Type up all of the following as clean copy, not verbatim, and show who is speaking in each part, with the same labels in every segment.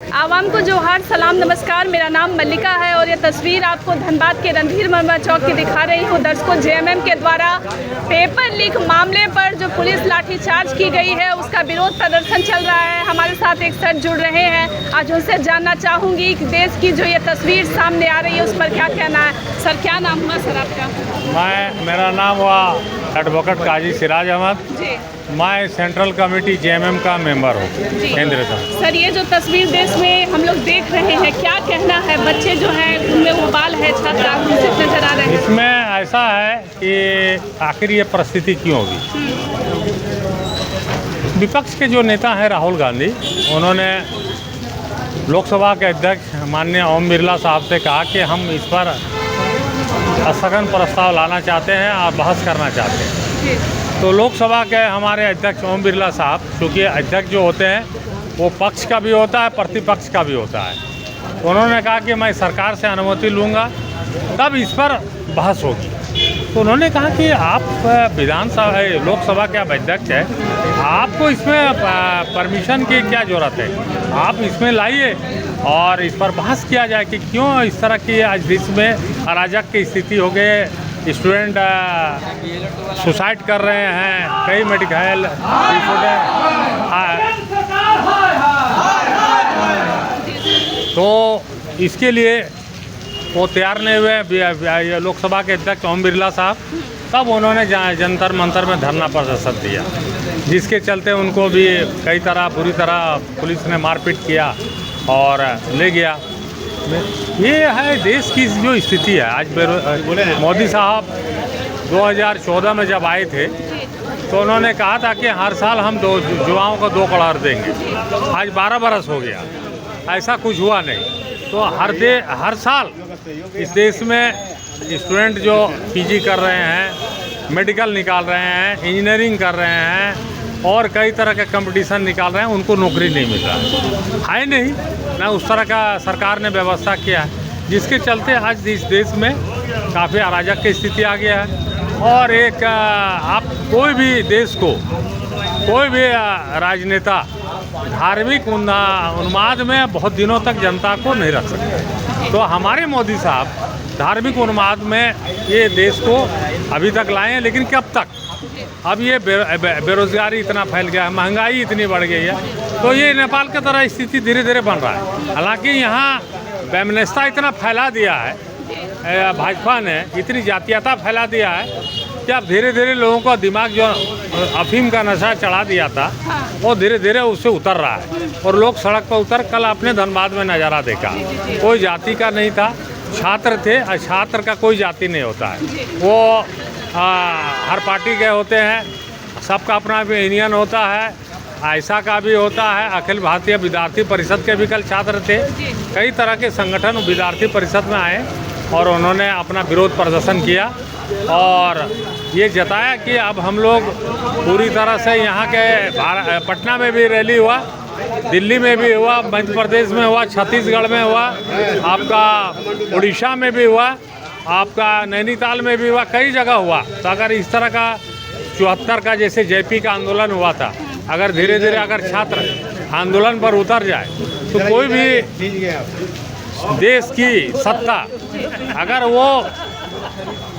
Speaker 1: आवाम को जोहार, सलाम, नमस्कार। मेरा नाम मल्लिका है और ये तस्वीर आपको धनबाद के रणधीर वर्मा चौक की दिखा रही हूँ। दर्शकों, जेएमएम के द्वारा पेपर लीक मामले पर जो पुलिस लाठीचार्ज की गई है उसका विरोध प्रदर्शन चल रहा है। हमारे साथ एक सर जुड़ रहे हैं, आज उनसे जानना चाहूँगी कि देश की जो ये तस्वीर सामने आ रही है उस पर क्या कहना है। सर, क्या नाम हुआ सर आपका?
Speaker 2: मेरा नाम हुआ एडवोकेट काजी सिराज अहमद
Speaker 1: जी।
Speaker 2: मैं सेंट्रल कमेटी जेएमएम का मेंबर हूँ केंद्र का।
Speaker 1: सर, ये जो तस्वीर देश में हम लोग देख रहे हैं, क्या कहना है? बच्चे जो हैं उनमें वो बाल है, छात्र आक्रोशित नजर आ रहे हैं।
Speaker 2: इसमें ऐसा है कि आखिर ये परिस्थिति क्यों होगी। विपक्ष के जो नेता हैं राहुल गांधी, उन्होंने लोकसभा के अध्यक्ष माननीय ओम बिरला साहब से कहा कि हम इस पर स्थगन प्रस्ताव लाना चाहते हैं और बहस करना चाहते हैं। तो लोकसभा के हमारे अध्यक्ष ओम बिरला साहब, क्योंकि अध्यक्ष जो होते हैं वो पक्ष का भी होता है, प्रतिपक्ष का भी होता है, उन्होंने कहा कि मैं सरकार से अनुमति लूँगा तब इस पर बहस होगी। तो उन्होंने कहा कि आप विधानसभा लोकसभा के आप अध्यक्ष हैं, आपको इसमें परमिशन की क्या ज़रूरत है, आप इसमें लाइए और इस पर बहस किया जाए कि क्यों इस तरह की आज देश में अराजक की स्थिति हो गई। स्टूडेंट सुसाइड कर रहे हैं, कई मेडिकल तो इसके लिए वो तैयार नहीं हुए लोकसभा के अध्यक्ष ओम बिरला साहब। तब उन्होंने जंतर मंतर में धरना प्रदर्शन दिया, जिसके चलते उनको भी कई तरह बुरी तरह पुलिस ने मारपीट किया और ले गया। ये है देश की जो स्थिति है। आज मोदी साहब 2014 में जब आए थे तो उन्होंने कहा था कि हर साल हम युवाओं को 2 करोड़ देंगे। आज 12 बरस हो गया, ऐसा कुछ हुआ नहीं। तो हर साल इस देश में स्टूडेंट जो पीजी कर रहे हैं, मेडिकल निकाल रहे हैं, इंजीनियरिंग कर रहे हैं और कई तरह के कंपटीशन निकाल रहे हैं, उनको नौकरी नहीं मिल रहा है नहीं ना उस तरह का सरकार ने व्यवस्था किया है, जिसके चलते आज इस देश में काफ़ी अराजक की स्थिति आ गया है। और एक आप कोई भी देश को, कोई भी राजनेता धार्मिक उन्माद में बहुत दिनों तक जनता को नहीं रख सकते। तो हमारे मोदी साहब धार्मिक उन्माद में ये देश को अभी तक लाए हैं, लेकिन कब तक? अब ये बेरोजगारी इतना फैल गया है, महंगाई इतनी बढ़ गई है, तो ये नेपाल की तरह स्थिति धीरे धीरे बन रहा है। हालांकि यहाँ वैमनस्यता इतना फैला दिया है, भाजपा ने इतनी जातीयता फैला दिया है कि अब धीरे धीरे लोगों का दिमाग जो अफीम का नशा चढ़ा दिया था वो धीरे धीरे उससे उतर रहा है और लोग सड़क पर उतर। कल अपने धनबाद में नज़ारा देखा, कोई जाति का नहीं था, छात्र थे और छात्र का कोई जाति नहीं होता है। वो हर पार्टी के होते हैं, सबका अपना भी यूनियन होता है, ऐसा का भी होता है। अखिल भारतीय विद्यार्थी परिषद के भी कल छात्र थे, कई तरह के संगठन विद्यार्थी परिषद में आए और उन्होंने अपना विरोध प्रदर्शन किया और ये जताया कि अब हम लोग पूरी तरह से यहाँ के पटना में भी रैली हुआ, दिल्ली में भी हुआ, मध्य प्रदेश में हुआ, छत्तीसगढ़ में हुआ, आपका उड़ीसा में भी हुआ, आपका नैनीताल में भी हुआ, कई जगह हुआ। तो अगर इस तरह का 74 का जैसे जेपी का आंदोलन हुआ था, अगर धीरे धीरे अगर छात्र आंदोलन पर उतर जाए तो कोई भी देश की सत्ता अगर वो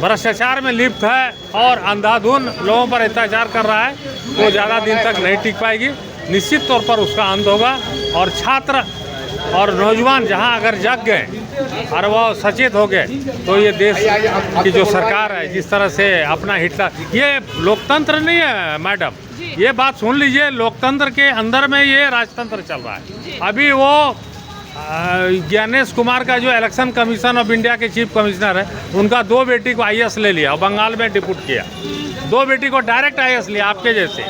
Speaker 2: भ्रष्टाचार में लिप्त है और अंधाधुन लोगों पर अत्याचार कर रहा है तो ज़्यादा दिन तक नहीं टिक पाएगी। निश्चित तौर पर उसका अंत होगा और छात्र और नौजवान जहां अगर जाग गए और वो सचेत हो गए तो ये देश की जो सरकार है जिस तरह से अपना हिटलर, ये लोकतंत्र नहीं है मैडम, ये बात सुन लीजिए, लोकतंत्र के अंदर में ये राजतंत्र चल रहा है। अभी वो ज्ञानेश कुमार का जो इलेक्शन कमीशन ऑफ इंडिया के चीफ कमिश्नर है, उनका 2 बेटी को आईएएस ले लिया और बंगाल में डिप्यूट किया, 2 बेटी को डायरेक्ट आईएएस लिया आपके जैसे,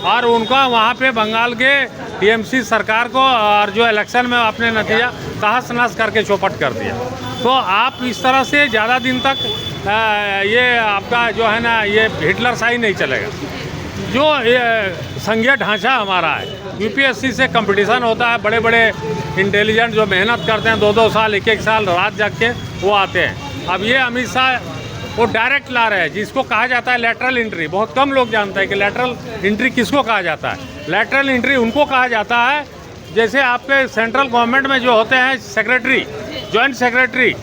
Speaker 2: और उनका वहाँ पे बंगाल के टीएमसी सरकार को और जो इलेक्शन में अपने नतीजा तहस नहस करके चौपट कर दिया। तो आप इस तरह से ज़्यादा दिन तक ये आपका जो है ना ये हिटलर शाही नहीं चलेगा। जो संघीय ढांचा हमारा है, यूपीएससी से कंपटीशन होता है, बड़े बड़े इंटेलिजेंट जो मेहनत करते हैं 2-2 साल 1-1 साल रात जाग के वो आते हैं। अब ये अमित शाह वो डायरेक्ट ला रहे हैं, जिसको कहा जाता है लैटरल एंट्री। बहुत कम लोग जानते हैं कि लैटरल एंट्री किसको कहा जाता है। लैटरल एंट्री उनको कहा जाता है जैसे आपके सेंट्रल गवर्नमेंट में जो होते हैं सेक्रेटरी, जॉइंट सेक्रेटरी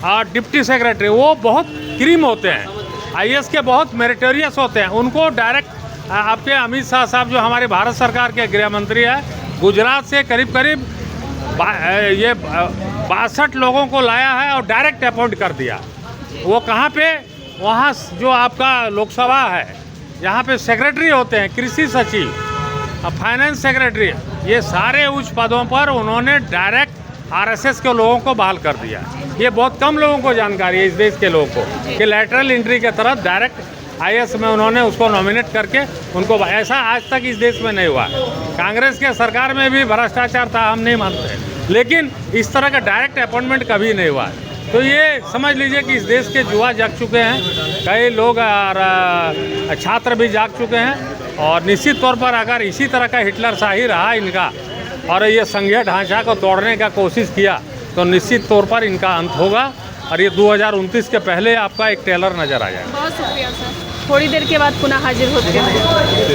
Speaker 2: और डिप्टी सेक्रेटरी, वो बहुत क्रीम होते हैं, आईएएस के बहुत मेरिटोरियस होते हैं। उनको डायरेक्ट आपके अमित शाह साहब जो हमारे भारत सरकार के गृह मंत्री है, गुजरात से करीब करीब 62 लोगों को लाया है और डायरेक्ट अपॉइंट कर दिया। वो कहाँ पे, वहाँ जो आपका लोकसभा है, यहाँ पे सेक्रेटरी होते हैं, कृषि सचिव, फाइनेंस सेक्रेटरी, ये सारे उच्च पदों पर उन्होंने डायरेक्ट आरएसएस के लोगों को बहाल कर दिया। ये बहुत कम लोगों को जानकारी है इस देश के लोगों को कि लैटरल एंट्री के तरफ डायरेक्ट आईएएस में उन्होंने उसको नॉमिनेट करके उनको, ऐसा आज तक इस देश में नहीं हुआ। कांग्रेस के सरकार में भी भ्रष्टाचार था, हम नहीं मानते, लेकिन इस तरह का डायरेक्ट अपॉइंटमेंट कभी नहीं हुआ। तो ये समझ लीजिए कि इस देश के जुआ जाग चुके हैं, कई लोग और छात्र भी जाग चुके हैं, और निश्चित तौर पर अगर इसी तरह का हिटलर शाही रहा इनका और ये संघीय ढांचा को तोड़ने का कोशिश किया तो निश्चित तौर पर इनका अंत होगा और ये 2029 के पहले आपका एक टेलर नज़र आ जाएगा।
Speaker 1: बहुत शुक्रिया सर। थोड़ी देर के बाद पुनः हाजिर होते हैं।